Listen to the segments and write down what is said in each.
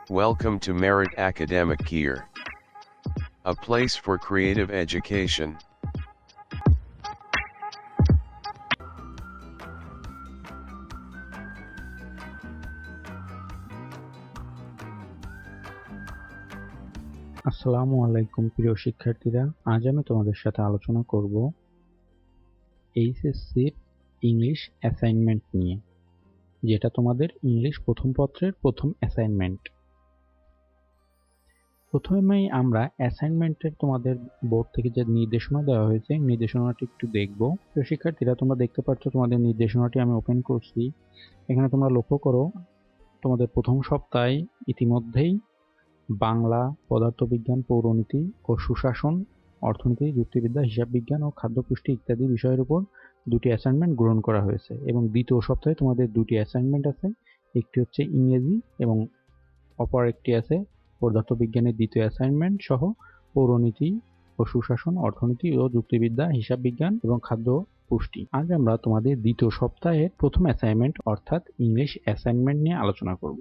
Welcome to Merit Academic Gear, a place for creative education. আসসালামু আলাইকুম প্রিয় শিক্ষার্থীরা, আজ আমি তোমাদের সাথে আলোচনা করব এইচএসসির ইংলিশ অ্যাসাইনমেন্ট নিয়ে, যেটা তোমাদের ইংলিশ প্রথম পত্রের প্রথম অ্যাসাইনমেন্ট। প্রথমেই আমরা অ্যাসাইনমেন্টের তোমাদের বোর্ড থেকে যে নির্দেশনা দেওয়া হয়েছে, নির্দেশনাটি একটু দেখব। প্রিয় শিক্ষার্থীরা, তোমরা দেখতে পাচ্ছ তোমাদের নির্দেশনাটি আমি ওপেন করছি। এখানে তোমরা লক্ষ্য করো, তোমাদের প্রথম সপ্তাহে ইতিমধ্যেই বাংলা, পদার্থবিজ্ঞান, পৌরনীতি ও সুশাসন, অর্থনীতি, যুক্তিবিদ্যা, হিসাব বিজ্ঞান ও খাদ্য পুষ্টি ইত্যাদি বিষয়ের উপর দুটি অ্যাসাইনমেন্ট গ্রহণ করা হয়েছে এবং দ্বিতীয় সপ্তাহে তোমাদের দুটি অ্যাসাইনমেন্ট আছে। একটি হচ্ছে ইংরেজি এবং অপর একটি আছে পদার্থবিজ্ঞানের দ্বিতীয় অ্যাসাইনমেন্ট সহ পৌরনীতি ও সুশাসন, অর্থনীতি ও যুক্তিবিদ্যা, হিসাব বিজ্ঞান এবং খাদ্য পুষ্টি। আজ আমরা তোমাদের দ্বিতীয় সপ্তাহের প্রথম অ্যাসাইনমেন্ট অর্থাৎ ইংলিশ অ্যাসাইনমেন্ট নিয়ে আলোচনা করব।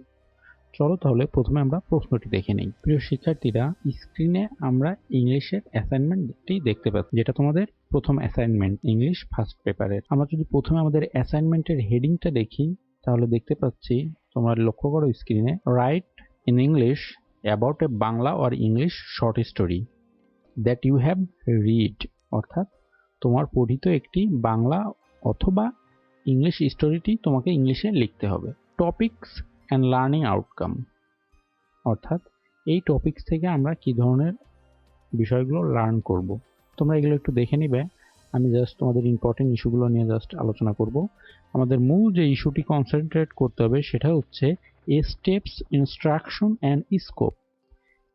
চলো তাহলে প্রথমে আমরা প্রশ্নটি দেখে নেই। প্রিয় শিক্ষার্থীরা, স্ক্রিনে আমরা ইংলিশের অ্যাসাইনমেন্টটি দেখতে পাচ্ছি, যেটা তোমাদের প্রথম অ্যাসাইনমেন্ট ইংলিশ ফার্স্ট পেপারের। আমরা যদি প্রথমে আমাদের অ্যাসাইনমেন্টের হেডিংটা দেখি, তাহলে দেখতে পাচ্ছি, তোমরা লক্ষ্য করো স্ক্রিনে, write in English about a Bangla or English short story that you have read, অর্থাৎ তোমার পঠিত একটি বাংলা অথবা ইংলিশ স্টোরিটি তোমাকে ইংলিশে লিখতে হবে। টপিকস অ্যান্ড লার্নিং আউটকাম, অর্থাৎ এই টপিকস থেকে আমরা কি ধরনের বিষয়গুলো লার্ন করব। তোমরা এগুলো একটু দেখে নিবে। আমি জাস্ট তোমাদের ইম্পর্টেন্ট ইস্যুগুলো নিয়ে জাস্ট আলোচনা করব। আমাদের মূল যে ইস্যুটি কনসেন্ট্রেট করতে হবে সেটা হচ্ছে স্টেপস, ইনস্ট্রাকশন অ্যান্ড স্কোপ।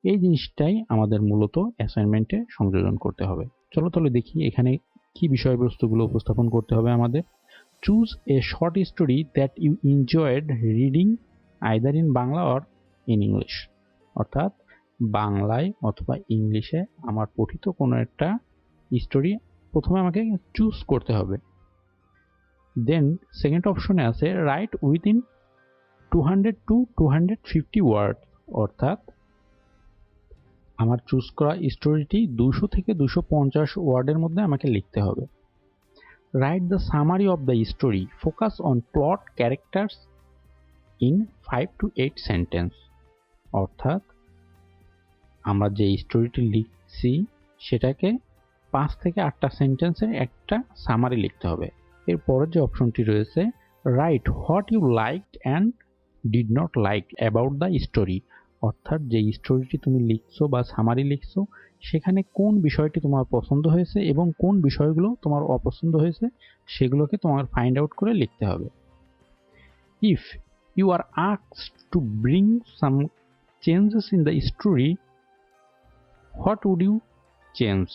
এই জিনিসটাই আমাদের মূলত অ্যাসাইনমেন্টে সংযোজন করতে হবে। চলো তাহলে দেখি এখানে কি বিষয়বস্তুগুলো উপস্থাপন করতে হবে আমাদের। Choose a short story that you enjoyed reading either in Bangla or in English, অর্থাৎ বাংলায় অথবা ইংলিশে আমার পঠিত কোনো একটা স্টোরি প্রথমে আমাকে চুজ করতে হবে। দেন সেকেন্ড অপশনে আছে রাইট উইদিন 200 to 250 ওয়ার্ড, অর্থাৎ আমার চুজ করা স্টোরিটি 200 থেকে 250 ওয়ার্ডের মধ্যে আমাকে লিখতে হবে। Write the summary of the story, focus on plot, characters in 5 to 8 sentence, অর্থাৎ আমরা যে স্টোরিটি লিখছি সেটাকে 5 থেকে 8টা সেন্টেন্সের একটা সামারি লিখতে হবে। এরপরের যে অপশনটি রয়েছে, write what you liked and did not like about the story, অর্থাৎ যে স্টোরিটি তুমি লিখছো বা সামারি লিখছো সেখানে কোন বিষয়টি তোমার পছন্দ হয়েছে এবং কোন বিষয়গুলো তোমার অপছন্দ হয়েছে সেগুলোকে তোমার ফাইন্ড আউট করে লিখতে হবে। If you are asked to bring some changes in the story, what would you change,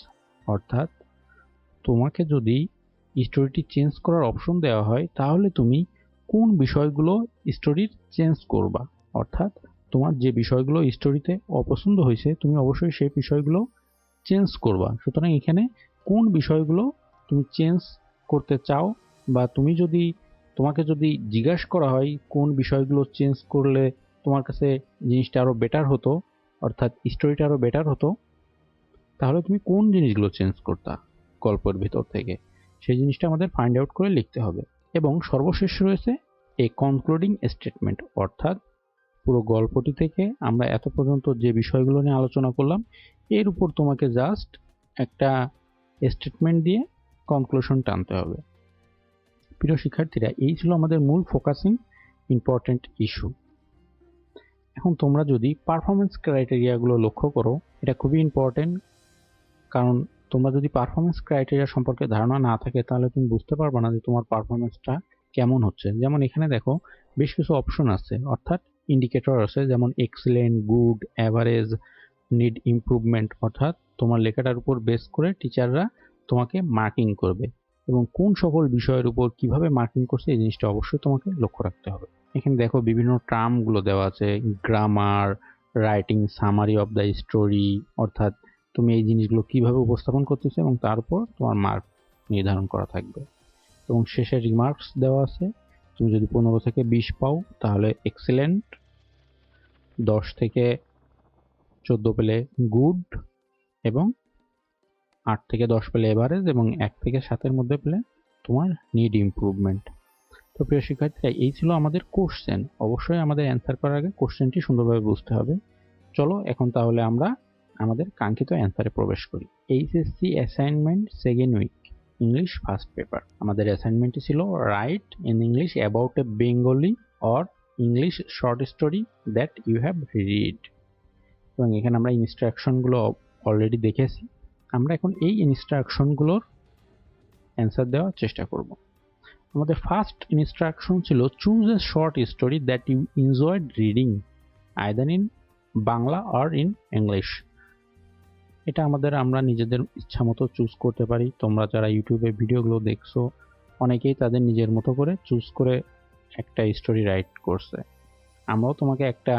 অর্থাৎ তোমাকে যদি স্টোরিটি চেঞ্জ করার অপশন দেওয়া হয় তাহলে তুমি কোন বিষয়গুলো স্টোরির চেঞ্জ করবা, অর্থাৎ তোমার যে বিষয়গুলো স্টোরিতে অপছন্দ হয়েছে তুমি অবশ্যই সেই বিষয়গুলো চেঞ্জ করবা। সুতরাং এখানে কোন বিষয়গুলো তুমি চেঞ্জ করতে চাও, বা তোমাকে যদি জিজ্ঞাসা করা হয় কোন বিষয়গুলো চেঞ্জ করলে তোমার কাছে জিনিসটা আরো বেটার হতো, অর্থাৎ স্টোরিটা আরো বেটার হতো, তাহলে তুমি কোন জিনিসগুলো চেঞ্জ করতা গল্পের ভিতর থেকে, সেই জিনিসটা আমাদের ফাইন্ড আউট করে লিখতে হবে। এবং সর্বশেষ রয়েছে এ কনক্লুডিং স্টেটমেন্ট, অর্থাৎ পুরো গল্পটি থেকে আমরা এত পর্যন্ত যে বিষয়গুলো নিয়ে আলোচনা করলাম এর উপর তোমাকে জাস্ট একটা স্টেটমেন্ট দিয়ে কনক্লুশন টানতে হবে। প্রিয় শিক্ষার্থীরা, এই ছিল আমাদের মূল ফোকাসিং ইম্পর্টেন্ট ইস্যু। এখন তোমরা যদি পারফরমেন্স ক্রাইটেরিয়াগুলো লক্ষ্য করো, এটা খুবই ইম্পর্টেন্ট, কারণ তোমরা যদি পারফরমেন্স ক্রাইটেরিয়া সম্পর্কে ধারণা না থাকে তাহলে তুমি বুঝতে পারবে না যে তোমার পারফরমেন্সটা কেমন হচ্ছে। যেমন এখানে দেখো বেশ কিছু অপশন আছে, অর্থাৎ ইন্ডিকেটর আছে, যেমন excellent, good, average, need improvement, অর্থাৎ তোমার লেখাটার উপর বেস করে টিচাররা তোমাকে মার্কিং করবে এবং কোন সকল বিষয়ের উপর কিভাবে মার্কিং করছে এই জিনিসটা অবশ্যই তোমাকে লক্ষ্য রাখতে হবে। এখানে দেখো বিভিন্ন টার্মগুলো দেওয়া আছে, grammar, writing summary of the story, অর্থাৎ তুমি এই জিনিসগুলো কিভাবে উপস্থাপন করতেছো এবং তারপর তোমার মার্ক নির্ধারণ করা থাকবে। এবং শেষে রিমার্কস দেওয়া আছে, তুমি যদি 15 থেকে 20 পাও তাহলে এক্সেলেন্ট, 10 থেকে 14 পেলে গুড, এবং 8 থেকে 10 পেলে এভারেজ, এবং 1 থেকে 7-এর মধ্যে পেলে তোমার নিড ইমপ্রুভমেন্ট। তো প্রিয় শিক্ষার্থীরা, এই ছিল আমাদের কোশ্চেন। অবশ্যই আমাদের অ্যান্সার করার আগে কোশ্চেনটি সুন্দরভাবে বুঝতে হবে। চলো এখন তাহলে আমরা আমাদের কাঙ্ক্ষিত অ্যান্সারে প্রবেশ করি। HSC assignment second week, English first paper. আমাদের অ্যাসাইনমেন্টটি ছিল write in English about a Bengali or English short story that you have read. এবং এখানে আমরা ইনস্ট্রাকশনগুলো অলরেডি দেখেছি। আমরা এখন এই ইনস্ট্রাকশনগুলোর অ্যান্সার দেওয়ার চেষ্টা করব। আমাদের ফার্স্ট ইনস্ট্রাকশন ছিল choose a short story that you enjoyed reading either in Bangla or in English. এটা আমরা নিজেদের ইচ্ছা মতো চুজ করতে পারি। তোমরা যারা ইউটিউবে ভিডিওগুলো দেখছো, অনেকেই তাদের নিজের মতো করে চুজ করে একটা স্টোরি রাইট করছে। আমরাও তোমাকে একটা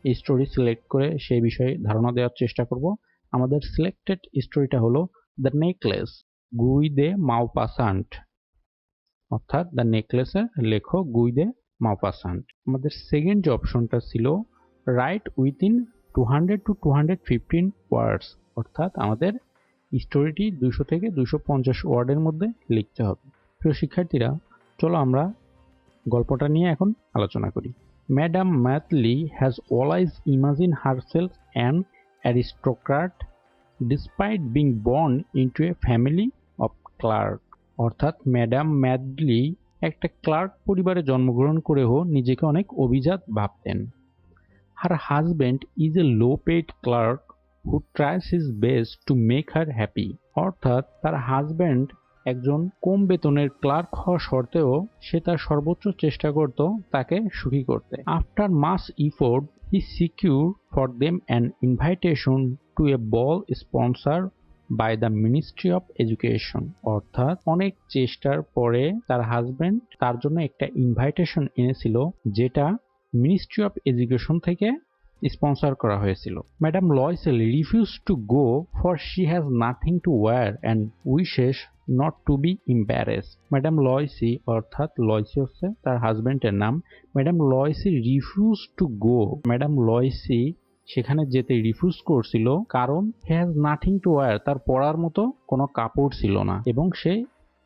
স্টোরি সিলেক্ট করে সেই বিষয়ে ধারণা দেওয়ার চেষ্টা করব। আমাদের সিলেক্টেড স্টোরিটা হলো দ্য নেকলেস গুই দে মাউপাসান্ট, অর্থাৎ দ্য নেকলেসের লেখক গুই দে মাউপাসান্ট। আমাদের সেকেন্ড যে অপশনটা ছিল রাইট উইথিন 200 to 215 ওয়ার্ডস, অর্থাৎ আমাদের স্টোরিটি 200 থেকে 250 ওয়ার্ডের মধ্যে লিখতে হবে। প্রিয় শিক্ষার্থীরা, চলো আমরা গল্পটা নিয়ে এখন আলোচনা করি। Madam Mathilde has always imagine herself an aristocrat despite being born into a family of clerk. অর্থাৎ ম্যাডাম ম্যাডলি একটা ক্লার্ক পরিবারে জন্মগ্রহণ করেও নিজেকে অনেক অভিজাত ভাবতেন। Her husband is a low-paid clerk who tries his best to make her happy. অর্থাৎ তার হাজব্যান্ড একজন কম বেতনের ক্লার্ক হওয়া সত্ত্বেও সে তার সর্বোচ্চ চেষ্টা করত তাকে সুখী করতে। After much effort, he secured for them an invitation to a ball sponsored by the Ministry of Education. অর্থাৎ অনেক চেষ্টার পরে তার হাজব্যান্ড তার জন্য একটা ইনভাইটেশন এনেছিল, যেটা মিনিস্ট্রি অফ এডুকেশন থেকে স্পন্সর করা হয়েছিল। Madam Loisel refuse to go for she has nothing to wear and wishes not to be embarrass. Madam Loisel, অর্থাৎ লয়সি হচ্ছে তার হাজব্যান্ডের নাম, madam Loisel refuse to go, madam Loisel সেখানে যেতে রিফিউজ করছিল কারণ he has nothing to wear, তার পরার মতো কোনো কাপড় ছিল না, এবং সে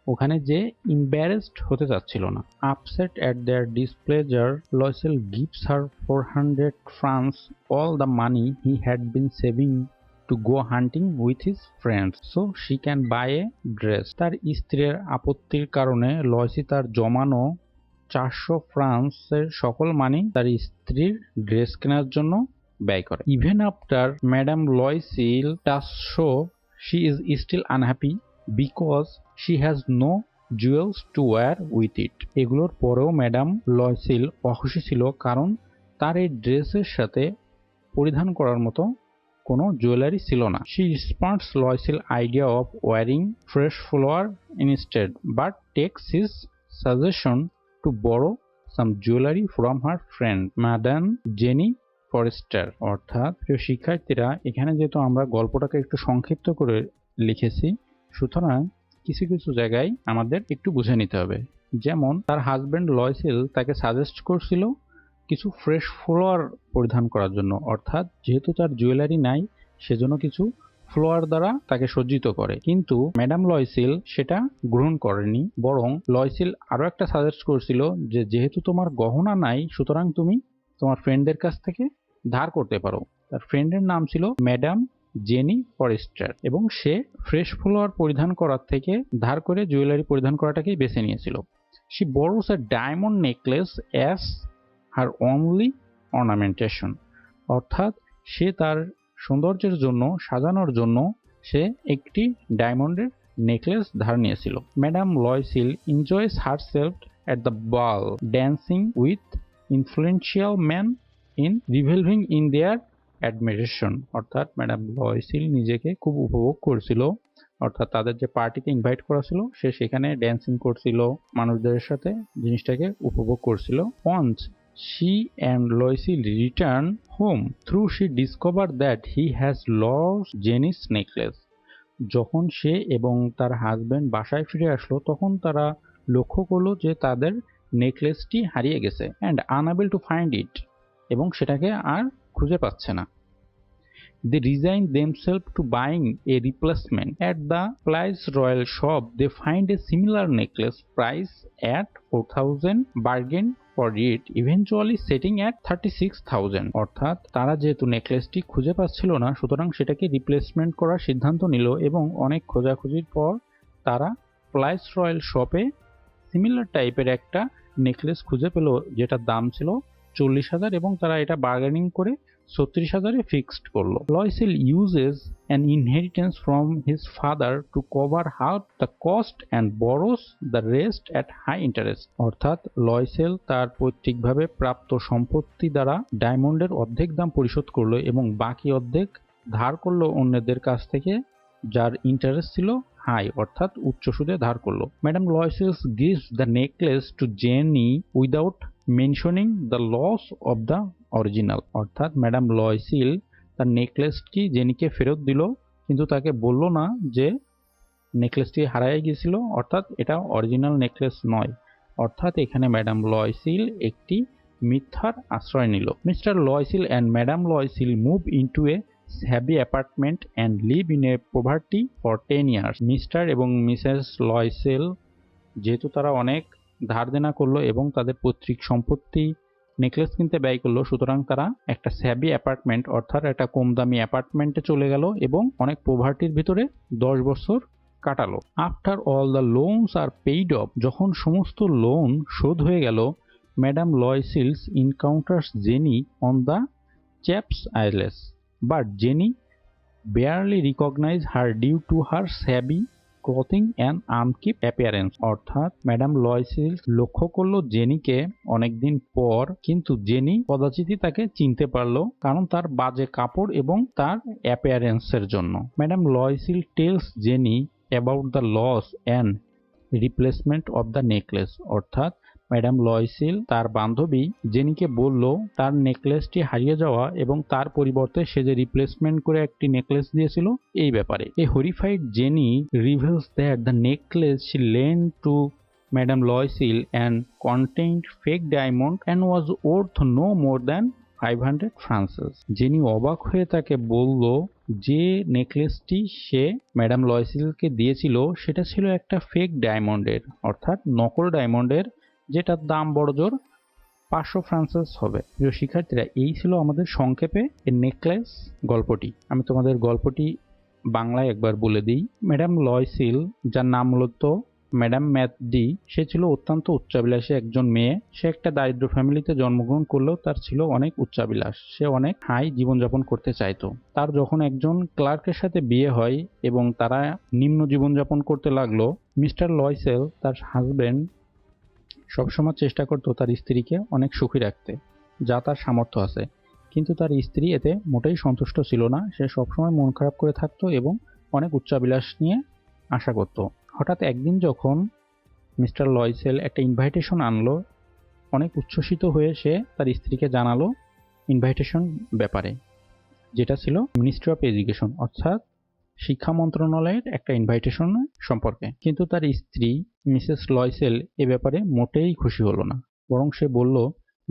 ওখানে যে embarrassed হতে চাচ্ছিল না। Upset at their displeasure, Loisel gives her 400 francs, all the money he had been saving to go hunting with his friends, so she can buy a dress. তার স্ত্রীর আপত্তির কারণে লয়সি তার জমানো 400 ফ্রান্সের সকল মানি তার স্ত্রীর ড্রেস কেনার জন্য ব্যয় করে। Even after Madame Loisel does so, she is still unhappy because she has no jewels to wear with it. এগুলোর পরেও ম্যাডাম লয়সিল অখুশি ছিল কারণ তার এই ড্রেসের সাথে পরিধান করার মতো কোনো জুয়েলারি ছিল না। She responds Loisel idea of wearing fresh flower instead, but takes his suggestion to borrow some jewelry from her friend Madame Jenny Forrester. অর্থাৎ প্রিয় শিক্ষার্থীরা, এখানে যেহেতু আমরা গল্পটাকে একটু সংক্ষিপ্ত করে লিখেছি, সুতরাং কিছু কিছু জায়গায় আমাদের একটু বুঝে নিতে হবে। যেমন তার হাজব্যান্ড লয়সেল তাকে সাজেস্ট করছিল কিছু ফ্রেশ ফ্লোয়ার পরিধান করার জন্য, অর্থাৎ যেহেতু তার জুয়েলারি নাই সেজন্য কিছু ফ্লোয়ার দ্বারা তাকে সজ্জিত করে, কিন্তু ম্যাডাম লয়সেল সেটা গ্রহণ করেনি, বরং লয়সেল আরো একটা সাজেস্ট করছিল যে যেহেতু তোমার গহনা নাই সুতরাং তুমি তোমার ফ্রেন্ডদের কাছ থেকে ধার করতে পারো। তার ফ্রেন্ডের নাম ছিল ম্যাডাম জেনি ফরেস্টার, এবং সে ফ্রেশ ফ্লোয়ার পরিধান করার থেকে ধার করে জুয়েলারি পরিধান করাটাকেই বেছে নিয়েছিল। She borrows a diamond necklace as her only ornamentation. অর্থাৎ সে তার সৌন্দর্যের জন্য, সাজানোর জন্য সে একটি ডায়মন্ডের নেকলেস ধার নিয়েছিল। Madam Loisel enjoys herself at the ball, dancing with influential men in reveling in their admiration. অর্থাৎ ম্যাডাম লয়সিল নিজেকে খুব উপভোগ করছিল, অর্থাৎ তাদের যে পার্টিতে ইনভাইট করা ছিল সে সেখানে ড্যান্সিং করছিল, মানুষদের সাথে জিনিসটাকে উপভোগ করছিল। Once she and Loisel return home, through she discovered that he has lost Jenny's necklace. যখন সে এবং তার হাজবেন্ড বাসায় ফিরে আসলো তখন তারা লক্ষ্য করলো যে তাদের নেকলেসটি হারিয়ে গেছে, and unable to find it, এবং সেটাকে আর খুঁজে পাচ্ছে না। They resigned themselves to buying a replacement. At the Place Royal shop, they find a similar necklace priced at 4,000, bargain for it, eventually setting at 36,000. অর্থাৎ তারা যেহেতু নেকলেসটি খুঁজে পাচ্ছিল না, সুতরাং সেটাকে রিপ্লেসমেন্ট করার সিদ্ধান্ত নিল এবং অনেক খোঁজাখুঁজির পর তারা প্লাইস রয়্যাল শপে সিমিলার টাইপের একটা নেকলেস খুঁজে পেল যেটার দাম ছিল 40,000 এবং তারা এটা বার্গেনিং করে 36,000-এ ফিক্সড করলো। Loisel uses an inheritance from his father to cover half the cost and borrows the rest at high interest. অর্থাৎ লয়সেল তার পৈতৃকভাবে প্রাপ্ত সম্পত্তি দ্বারা ডায়মন্ডের অর্ধেক দাম পরিশোধ করলো এবং বাকি অর্ধেক ধার করলো অন্যদের কাছ থেকে যার ইন্টারেস্ট ছিল হাই অর্থাৎ উচ্চ সুদে ধার করলো। Madam Loisels gives the necklace to Jenny without mentioning the loss of the original. অর্থাৎ ম্যাডাম লয়সিল তার নেকলেসটি জেনিকে ফেরত দিল কিন্তু তাকে বলল না যে নেকলেসটি হারিয়ে গিয়েছিল অর্থাৎ এটা অরিজিনাল নেকলেস নয়। অর্থাৎ এখানে ম্যাডাম লয়সিল একটি মিথ্যার আশ্রয় নিল। Mister Loisel and madam Loisel move into a heavy apartment and live in a poverty for 10 years. Mister এবং মিসেস লয়সেল যেহেতু তারা অনেক ধার দেনা করলো এবং তাদের পৈতৃক সম্পত্তি নেকলেস কিনতে ব্যয় করলো, সুতরাং তারা একটা স্যাবি অ্যাপার্টমেন্ট অর্থাৎ একটা কম দামি অ্যাপার্টমেন্টে চলে গেল এবং অনেক পোভার্টির ভিতরে 10 বছর কাটালো। After all the loans are paid off, যখন সমস্ত লোন শোধ হয়ে গেল, madam Loisel's encounters Jeanne on the Champs Elysees, but Jeanne barely recognize her due to her shabby clothing and unkempt appearance. অর্থাৎ ম্যাডাম লয়সিল লক্ষ্য করলো জেনিকে অনেকদিন পর, কিন্তু জেনি কদাচিৎই তাকে চিনতে পারলো কারণ তার বাজে কাপড় এবং তার অ্যাপিয়ারেন্সের জন্য। Madam Loisel tells Jeanne about the loss and replacement of the necklace. অর্থাৎ ম্যাডাম লয়সিল তার বান্ধবী জেনিকে বলল তার নেকলেসটি হারিয়ে যাওয়া এবং তার পরিবর্তে সে যে রিপ্লেসমেন্ট করে একটি নেকলেস দিয়েছিল এই ব্যাপারে। A horrified Jeanne reveals that the necklace she lent to madam Loisel and contained fake diamond and was worth no more than 500 francs. Jeanne অবাক হয়ে তাকে বলল যে নেকলেসটি সে ম্যাডাম লয়সিলকে দিয়েছিল সেটা ছিল একটা ফেক ডায়মন্ডের অর্থাৎ নকল ডায়মন্ডের, যেটার দাম বড়জোর 500 ফ্রান্সেস হবে। প্রিয় শিক্ষার্থীরা, এই ছিল আমাদের সংক্ষেপে এই নেকলেস গল্পটি। আমি তোমাদের গল্পটি বাংলায় একবার বলে দিই। ম্যাডাম লয়সিল, যার নাম মূলত ম্যাডাম ম্যাথডি, সে ছিল অত্যন্ত উচ্চাবিলাসী একজন মেয়ে। সে একটা দারিদ্র ফ্যামিলিতে জন্মগ্রহণ করলেও তার ছিল অনেক উচ্চাবিলাস, সে অনেক হাই জীবনযাপন করতে চাইতো। তার যখন একজন ক্লার্কের সাথে বিয়ে হয় এবং তারা নিম্ন জীবনযাপন করতে লাগলো, মিস্টার লয়সেল তার হাজবেন্ড সবসময় চেষ্টা করতো তার স্ত্রীকে অনেক সুখী রাখতে, যা তার সামর্থ্য আছে, কিন্তু তার স্ত্রী এতে মোটেই সন্তুষ্ট ছিল না। সে সবসময় মন খারাপ করে থাকতো এবং অনেক উচ্চাবিলাস নিয়ে আশা করত। হঠাৎ একদিন যখন মিস্টার লয়সেল একটা ইনভাইটেশন আনলো, অনেক উচ্ছ্বসিত হয়ে সে তার স্ত্রীকে জানালো ইনভাইটেশন ব্যাপারে, যেটা ছিল মিনিস্ট্রি অফ এডুকেশন অর্থাৎ শিক্ষা মন্ত্রণালয়ের একটা ইনভাইটেশন সম্পর্কে। কিন্তু তার স্ত্রী মিসেস লয়সেল এ ব্যাপারে মোটেই খুশি হলো না, বরং সে বলল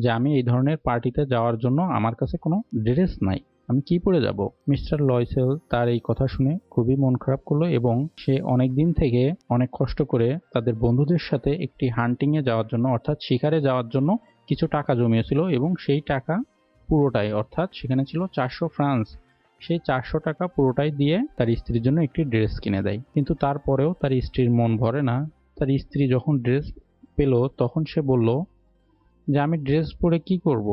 যে আমি এই ধরনের পার্টিতে যাওয়ার জন্য আমার কাছে কোনো ড্রেস নাই, আমি কি পরে যাব। মিস্টার লয়সেল তার এই কথা শুনে খুবই মন খারাপ করলো এবং সে অনেক দিন থেকে অনেক কষ্ট করে তাদের বন্ধুদের সাথে একটি হান্টিংয়ে যাওয়ার জন্য অর্থাৎ শিকারে যাওয়ার জন্য কিছু টাকা জমিয়েছিল এবং সেই টাকা পুরোটাই অর্থাৎ সেখানে ছিল 400 ফ্রান্স, সেই 400 টাকা পুরোটাই দিয়ে তার স্ত্রীর জন্য একটি ড্রেস কিনে দেয়। কিন্তু তারপরেও তার স্ত্রীর মন ভরে না। তার স্ত্রী যখন ড্রেস পেল তখন সে বলল যে আমি ড্রেস পরে কি করব,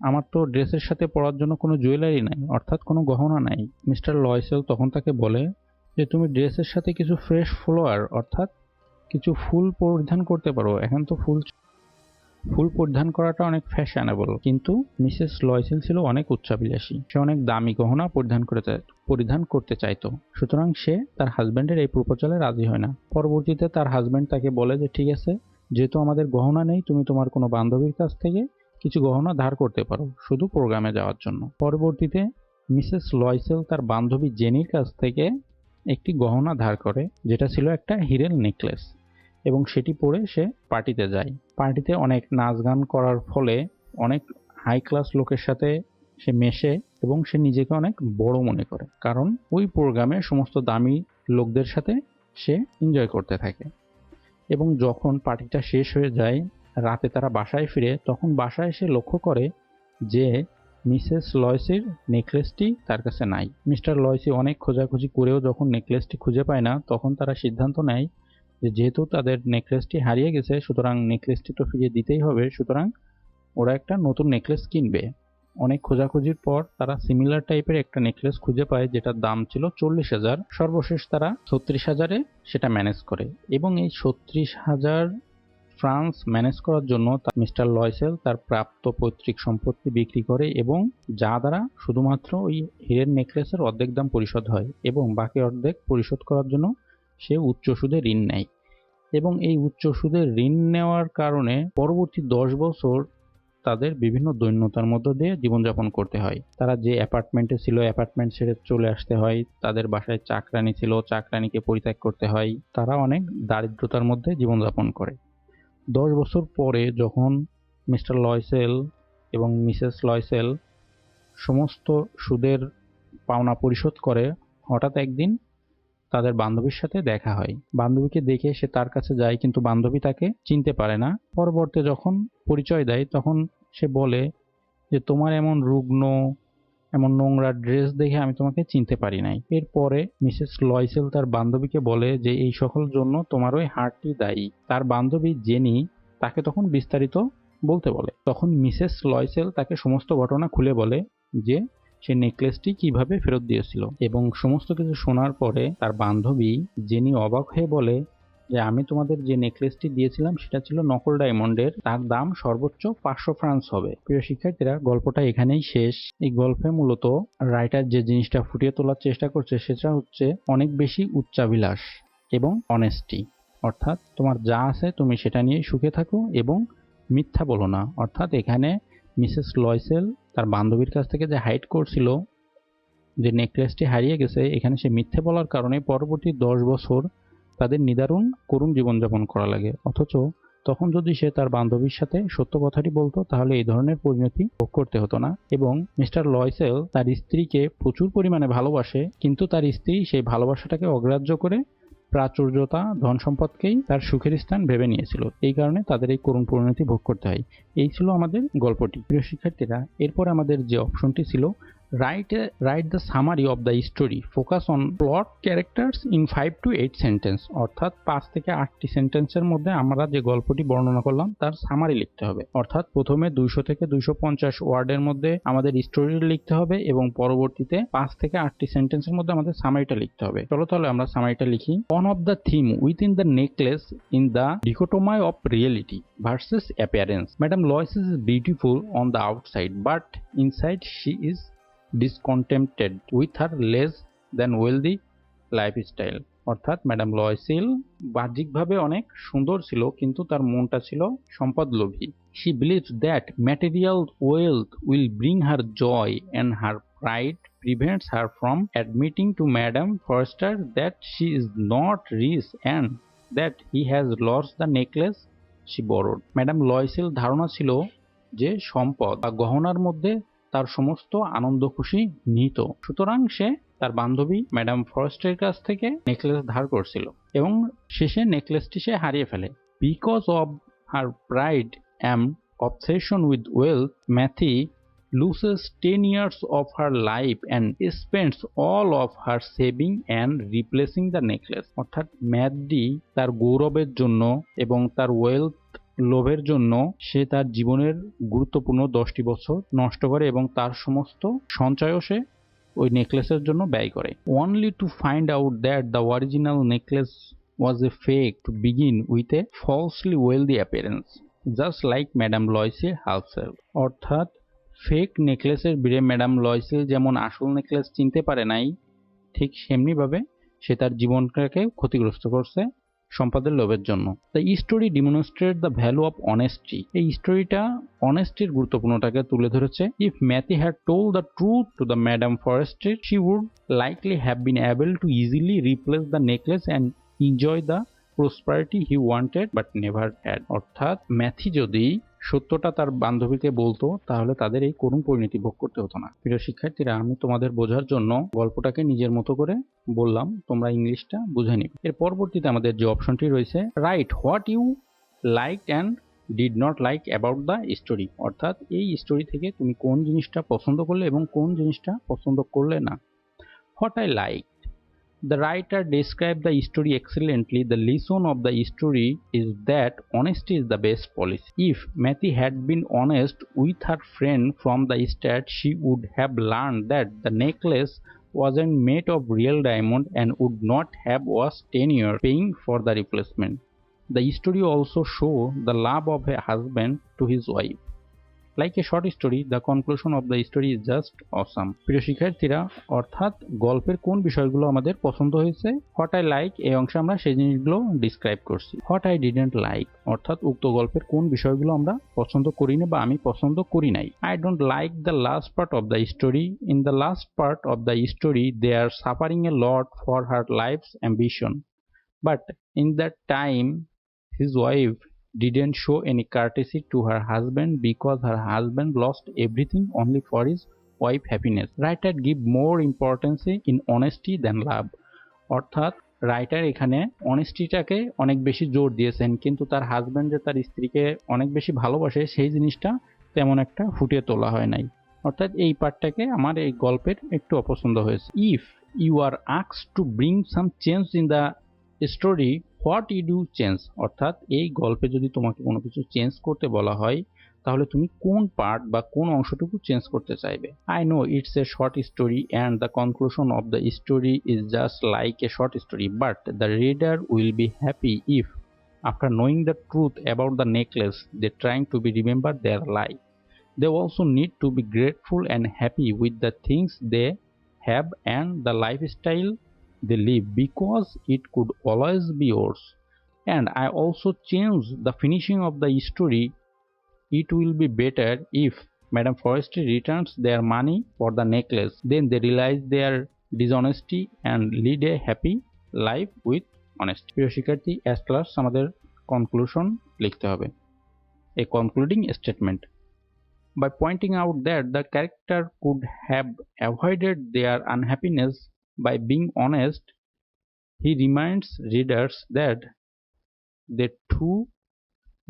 আমার তো ড্রেসের সাথে পরার জন্য কোনো জুয়েলারি নাই অর্থাৎ কোনো গহনা নাই। মিস্টার লয়সেল তখন তাকে বলে যে তুমি ড্রেসের সাথে কিছু ফ্রেশ ফ্লাওয়ার অর্থাৎ কিছু ফুল পরিধান করতে পারো, এখন তো ফুল পরিধান করাটা অনেক ফ্যাশনেবল। কিন্তু মিসেস লয়সেল ছিল অনেক উচ্চাবিলাসী, সে অনেক দামি গহনা পরিধান করতে চাইতো, সুতরাং সে তার হাজব্যান্ডের এই প্রপোজালে রাজি হয় না। পরবর্তীতে তার হাজব্যান্ড তাকে বলে যে ঠিক আছে, যেহেতু আমাদের গহনা নেই, তুমি তোমার কোনো বান্ধবীর কাছ থেকে কিছু গহনা ধার করতে পারো শুধু প্রোগ্রামে যাওয়ার জন্য। পরবর্তীতে মিসেস লয়সেল তার বান্ধবী জেনির কাছ থেকে একটি গহনা ধার করে, যেটা ছিল একটা হীরের নেকলেস, এবং সেটি পরে সে পার্টিতে যায়। পার্টিতে অনেক নাচ গান করার ফলে অনেক হাই ক্লাস লোকের সাথে সে মেশে এবং সে নিজেকে অনেক বড় মনে করে, কারণ ওই প্রোগ্রামে সমস্ত দামি লোকদের সাথে সে এনজয় করতে থাকে। এবং যখন পার্টিটা শেষ হয়ে যায়, রাতে তারা বাসায় ফিরে, তখন বাসায় সে লক্ষ্য করে যে মিসেস লয়েসের নেকলেসটি তার কাছে নাই। মিস্টার লয়েসি অনেক খোঁজাখুঁজি করেও যখন নেকলেসটি খুঁজে পায় না, তখন তারা সিদ্ধান্ত নেয় যে যেহেতু তাদের নেকলেসটি হারিয়ে গেছে, সুতরাং নেকলেসটি তো ফিরিয়ে দিতেই হবে, সুতরাং ওরা একটা নতুন নেকলেস কিনবে। অনেক খোঁজাখুঁজির পর তারা সিমিলার টাইপের একটা নেকলেস খুঁজে পায়, যেটার দাম ছিল 40,000। সর্বশেষ তারা 36,000-এ সেটা ম্যানেজ করে, এবং এই 36,000 ফ্রান্স ম্যানেজ করার জন্য মিস্টার লয়েসেল তার প্রাপ্ত পৈতৃক সম্পত্তি বিক্রি করে, এবং যা দ্বারা শুধুমাত্র ওই হীরের নেকলেসের অর্ধেক দাম পরিশোধ হয়, এবং বাকি অর্ধেক পরিশোধ করার জন্য সে উচ্চ সুদে ঋণ নেয়। এবং এই উচ্চ সুদের ঋণ নেওয়ার কারণে পরবর্তী 10 বছর তাদের বিভিন্ন দৈন্যতার মধ্য দিয়ে জীবনযাপন করতে হয়। তারা যে অ্যাপার্টমেন্টে ছিল, অ্যাপার্টমেন্ট ছেড়ে চলে আসতে হয়। তাদের বাসায় চাকরানি ছিল, চাকরানিকে পরিত্যাগ করতে হয়। তারা অনেক দারিদ্রতার মধ্যে জীবনযাপন করে। 10 বছর পরে যখন মিস্টার লয়েসেল এবং মিসেস লয়েসেল সমস্ত সুদের পাওনা পরিশোধ করে, হঠাৎ একদিন তাদের বান্ধবীর সাথে দেখা হয়। বান্ধবীকে দেখে সে তার কাছে যায়, কিন্তু বান্ধবী তাকে চিনতে পারে না। পরবর্তী যখন পরিচয় দেয়, তখন সে বলে যে তোমার এমন রুগ্ন, এমন নোংরা ড্রেস দেখে আমি তোমাকে চিনতে পারি নাই। এরপরে মিসেস লয়েসেল তার বান্ধবীকে বলে যে এই সকল জন্য তোমার ওই হারটি দায়ী। তার বান্ধবী জেনি তাকে তখন বিস্তারিত বলতে বলে। তখন মিসেস লয়েসেল তাকে সমস্ত ঘটনা খুলে বলে যে সে নেকলেসটি কিভাবে ফেরত দিয়েছিল। এবং সমস্ত কিছু শোনার পরে তার বান্ধবী জেনি অবাক হয়ে বলে যে আমি তোমাদের যে নেকলেসটি দিয়েছিলাম সেটা ছিল নকল ডায়মন্ডের, তার দাম সর্বোচ্চ 500 ফ্রান্স হবে। প্রিয় শিক্ষার্থীরা, গল্পটা এখানেই শেষ। এই গল্পে মূলত রাইটার যে জিনিসটা ফুটিয়ে তোলার চেষ্টা করছে সেটা হচ্ছে অনেক বেশি উচ্চাভিলাষ এবং অনেস্টি, অর্থাৎ তোমার যা আছে তুমি সেটা নিয়ে সুখে থাকো এবং মিথ্যা বলো না। অর্থাৎ এখানে মিসেস লয়েসেল তার বান্ধবীর কাছ থেকে যে হাইড করছিল যে নেকলেসটি হারিয়ে গেছে, এখানে সে মিথ্যে বলার কারণে পরবর্তী 10 বছর তাদের নিদারুণ করুণ জীবনযাপন করা লাগে। অথচ তখন যদি সে তার বান্ধবীর সাথে সত্য কথাটি বলতো, তাহলে এই ধরনের পরিণতি ভোগ করতে হতো না। এবং মিস্টার লয়েসেল তার স্ত্রীকে প্রচুর পরিমাণে ভালোবাসে, কিন্তু তার স্ত্রী সেই ভালোবাসাটাকে অগ্রাহ্য করে প্রাচুর্যতা, ধন সম্পদকেই তার সুখের স্থান ভেবে নিয়েছিল। এই কারণে তাদের এই করুণ পরিণতি ভোগ করতে হয়। এই ছিল আমাদের গল্পটি। প্রিয় শিক্ষার্থীরা, এরপর আমাদের যে অপশনটি ছিল write the summary of the story, focus on plot characters in 5 to 8 sentence, অর্থাৎ 5 থেকে 8টি সেন্টেন্সের মধ্যে আমরা যে গল্পটি বর্ণনা করলাম তার সামারি লিখতে হবে। অর্থাৎ প্রথমে 200 থেকে 250 ওয়ার্ডের মধ্যে আমাদের স্টোরি লিখতে হবে, এবং পরবর্তীতে 5 থেকে 8টি সেন্টেন্সের মধ্যে আমাদের সামারিটা লিখতে হবে। চলো তাহলে আমরা সামারিটা লিখি। One of the theme within the necklace in the dichotomy of reality versus appearance. Madame Lois is beautiful on the outside, but inside she is discontented with her less than wealthy lifestyle. অর্থাৎ madam লয়েসেল বাহ্যিকভাবে অনেক সুন্দর ছিল, কিন্তু তার মনটা ছিল সম্পদলোভী। She believes that material wealth will bring her joy, and her pride prevents her from admitting to Madame Forster that she is not rich and that he has lost the necklace she borrowed. Madam Loisel ধারণা ছিল যে সম্পদ বা গহনার মধ্যে তার সমস্ত আনন্দ খুশি নিহিত, সুতরাং সে তার বান্ধবী ম্যাডাম ফরেস্টের কাছ থেকে নেকলেস ধার করছিল, এবং শেষে নেকলেসটি সে হারিয়ে ফেলে। Because of her pride and obsession with wealth, Matty loses 10 years of her life and spends all of her saving and replacing the necklace. অর্থাৎ ম্যাথি তার গৌরবের জন্য এবং তার ওয়েলথ লোভের জন্য সে তার জীবনের গুরুত্বপূর্ণ 10টি বছর নষ্ট করে, এবং তার সমস্ত সঞ্চয়ও সে ওই নেকলেসের জন্য ব্যয় করে। Only to find out that the original necklace was a fake to begin with a falsely wealthy appearance, just like Madame Loisel herself. অর্থাৎ ফেক নেকলেসের ভিড়ে ম্যাডাম লয়েসেল যেমন আসল নেকলেস চিনতে পারে নাই, ঠিক সেমনিভাবে সে তার জীবনটাকে ক্ষতিগ্রস্ত করছে সম্পদের লোভের জন্য। The story demonstrate the value of honesty. এই স্টোরিটা অনেস্টির গুরুত্বপূর্ণটাকে তুলে ধরেছে। If Mathilde had told the truth to the madam Forestier, she would likely have been able to easily replace the necklace and enjoy the prosperity he wanted but never had. অর্থাৎ Mathilde যদি সত্যটা তার বান্ধবীকে বলতো, তাহলে তাদের এই করুণ পরিণতি ভোগ করতে হতো না। প্রিয় শিক্ষার্থীরা, আমি তোমাদের বোঝার জন্য গল্পটাকে নিজের মতো করে বললাম, তোমরা ইংলিশটা বুঝে নিবে। এর পরবর্তীতে আমাদের যে অপশনটি রয়েছে, write what you like and did not like about the story, অর্থাৎ এই স্টোরি থেকে তুমি কোন জিনিসটা পছন্দ করলে এবং কোন জিনিসটা পছন্দ করলে না। What I like, the writer described the story excellently. The lesson of the story is that honesty is the best policy. If Matthew had been honest with her friend from the start, she would have learned that the necklace wasn't made of real diamond and would not have wasted 10 years paying for the replacement. The story also shows the love of a husband to his wife. Like a short story, the conclusion of the story is just awesome. প্রিয় শিক্ষার্থীরা, অর্থাৎ গল্পের কোন বিষয়গুলো আমাদের পছন্দ হয়েছে, what I like এই অংশে আমরা সেই জিনিসগুলো ডিসক্রাইব করছি। হোয়াট আই ডিডন্ট লাইক, অর্থাৎ উক্ত গল্পের কোন বিষয়গুলো আমরা পছন্দ করি না বা আমি পছন্দ করি নাই। I don't like the last part of the story. In the last part of the story they are suffering a lot for her life's ambition, but in that time his wife didn't show any courtesy to her husband because her husband lost everything only for his wife happiness. Writer give more importance in honesty than love, অর্থাৎ writer এখানে অনেস্টিটাকে অনেক বেশি জোর দিয়েছেন, কিন্তু তার husband যে তার স্ত্রীকে অনেক বেশি ভালোবাসে সেই জিনিসটা তেমন একটা ফুটিয়ে তোলা হয় নাই। অর্থাৎ এই পার্টটাকে আমার এই গল্পের একটু অপছন্দ হয়েছে। If you are asked to bring some change in the story, what you do change, অর্থাৎ এই গল্পে যদি তোমাকে কোনো কিছু চেঞ্জ করতে বলা হয়, তাহলে তুমি কোন পার্ট বা কোন অংশটুকু চেঞ্জ করতে চাইবে। I know it's a short story and the conclusion of the story is just like a short story, but the reader will be happy if after knowing the truth about the necklace they trying to be remember their life. They also need to be grateful and happy with the things they have and the lifestyle they live, because it could always be yours. And I also change the finishing of the story. It will be better if Madame Forrester returns their money for the necklace. Then they realize their dishonesty and lead a happy life with honesty. প্রিয় শিক্ষার্থী, as class আমাদের conclusion লিখতে হবে, a concluding statement. By pointing out that the character could have avoided their unhappiness by being honest, he reminds readers that they too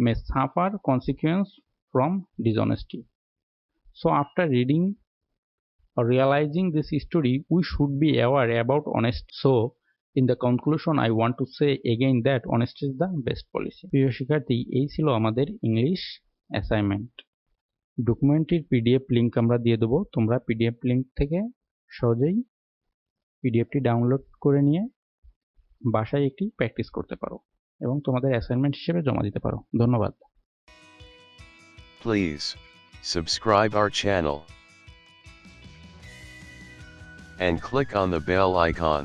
may suffer consequences from dishonesty. So after reading or realizing this story, we should be aware about honesty. So in the conclusion, I want to say again that honesty is the best policy. প্রিয় শিক্ষার্থী, এই ছিল আমাদের English assignment. ডকুমেন্টটির PDF link আমরা দিয়ে দেবো, তোমরা PDF link থেকে সহজেই পিডিএফটি ডাউনলোড করে নিয়ে বাসায় একটি প্র্যাকটিস করতে পারো এবং তোমাদের অ্যাসাইনমেন্ট হিসেবে জমা দিতে পারো। ধন্যবাদ। Please subscribe our channel and click on the bell icon.